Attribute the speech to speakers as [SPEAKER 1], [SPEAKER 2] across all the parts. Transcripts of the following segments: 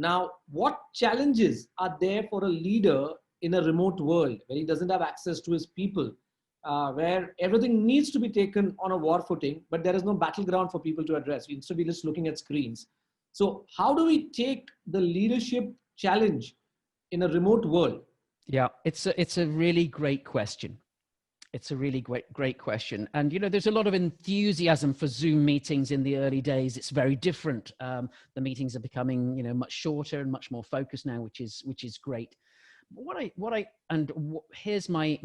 [SPEAKER 1] Now, what challenges are there for a leader in a remote world where he doesn't have access to his people, where everything needs to be taken on a war footing, but there is no battleground for people to address? Instead, we're just looking at screens. So how do we take the leadership challenge in a remote world?
[SPEAKER 2] Yeah, it's a really great question. It's a really great question. And, you know, there's a lot of enthusiasm for Zoom meetings in the early days. It's very different. The meetings are becoming, you know, much shorter and much more focused now, which is great. Here's my,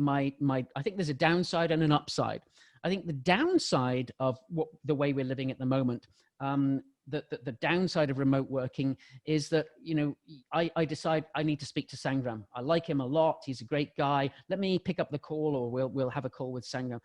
[SPEAKER 2] I think there's a downside and an upside. I think the downside of the way we're living at the moment, the downside of remote working is that, you know, I decide I need to speak to Sangram. I like him a lot. He's a great guy. Let me pick up the call, or we'll have a call with Sangram.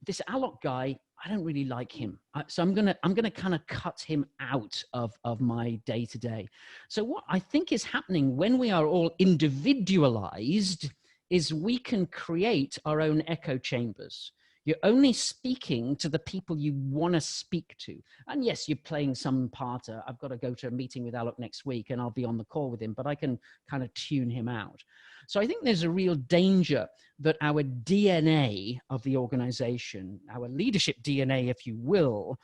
[SPEAKER 2] This Alok guy, I don't really like him. So I'm gonna kind of cut him out of my day to day. So what I think is happening when we are all individualized is we can create our own echo chambers. You're only speaking to the people you want to speak to. And yes, you're playing some part. I've got to go to a meeting with Alok next week and I'll be on the call with him, but I can kind of tune him out. So I think there's a real danger that our DNA of the organization, our leadership DNA, if you will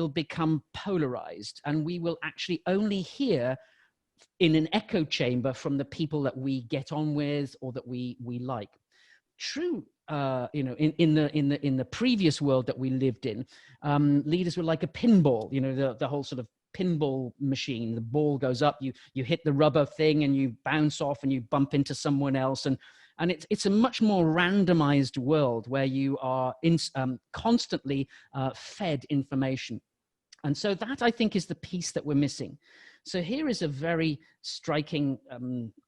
[SPEAKER 2] become polarized, and we will actually only hear in an echo chamber from the people that we get on with or that we like. True. You know, in the previous world that we lived in, leaders were like a pinball. You know, the whole sort of pinball machine. The ball goes up, you hit the rubber thing, and you bounce off, and you bump into someone else, and it's a much more randomized world where you are constantly fed information. And so that, I think, is the piece that we're missing. So here is a very striking,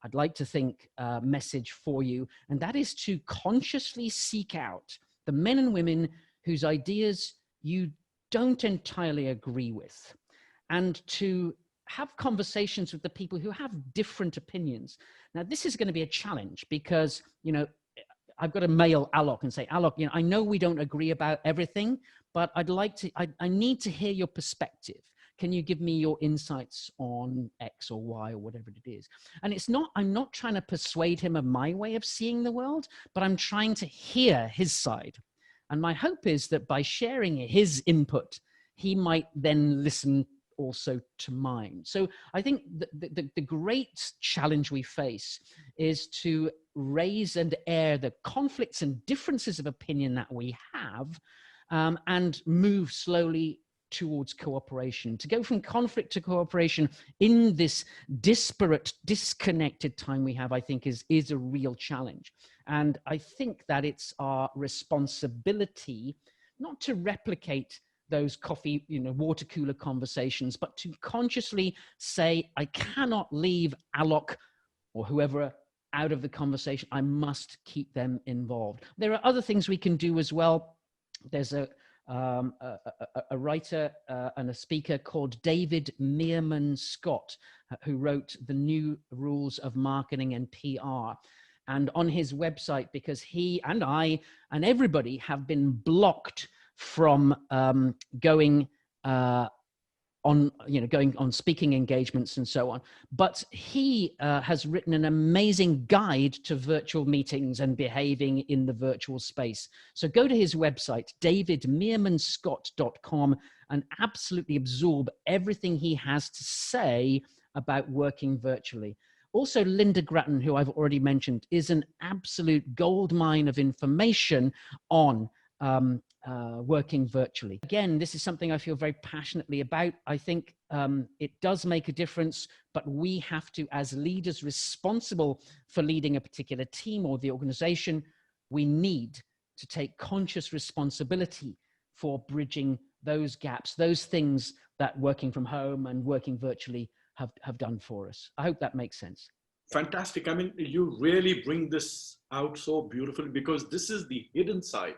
[SPEAKER 2] I'd like to think, message for you, and that is to consciously seek out the men and women whose ideas you don't entirely agree with, and to have conversations with the people who have different opinions. Now, this is going to be a challenge because, you know, I've got to mail Alok and say, Alok, you know, I know we don't agree about everything, but I'd like to, I need to hear your perspective. Can you give me your insights on X or Y or whatever it is? And it's not, I'm not trying to persuade him of my way of seeing the world, but I'm trying to hear his side. And my hope is that by sharing his input, he might then listen also to mine. So I think the great challenge we face is to raise and air the conflicts and differences of opinion that we have, and move slowly towards cooperation. To go from conflict to cooperation in this disparate, disconnected time we have, I think is a real challenge. And I think that it's our responsibility not to replicate those coffee, you know, water cooler conversations, but to consciously say, I cannot leave Alok or whoever out of the conversation. I must keep them involved. There are other things we can do as well. There's a writer and a speaker called David Meerman Scott, who wrote The New Rules of Marketing and PR. And on his website, because he and I and everybody have been blocked from going on speaking engagements and so on. But he has written an amazing guide to virtual meetings and behaving in the virtual space. So go to his website, davidmeermanscott.com, and absolutely absorb everything he has to say about working virtually. Also, Linda Grattan, who I've already mentioned, is an absolute goldmine of information on working virtually. Again, this is something I feel very passionately about. I think it does make a difference, but we have to, as leaders responsible for leading a particular team or the organization, we need to take conscious responsibility for bridging those gaps, those things that working from home and working virtually have done for us. I hope that makes sense.
[SPEAKER 3] Fantastic. I mean, you really bring this out so beautifully, because this is the hidden side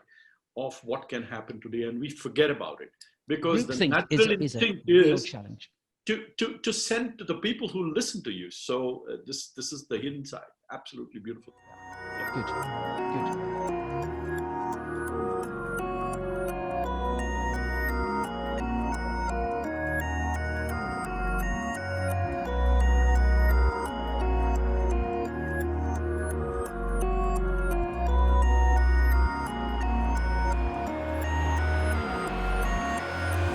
[SPEAKER 3] of what can happen today, and we forget about it, because the natural instinct is
[SPEAKER 2] challenge
[SPEAKER 3] to send to the people who listen to you. So this is the hidden side. Absolutely beautiful.
[SPEAKER 2] Good.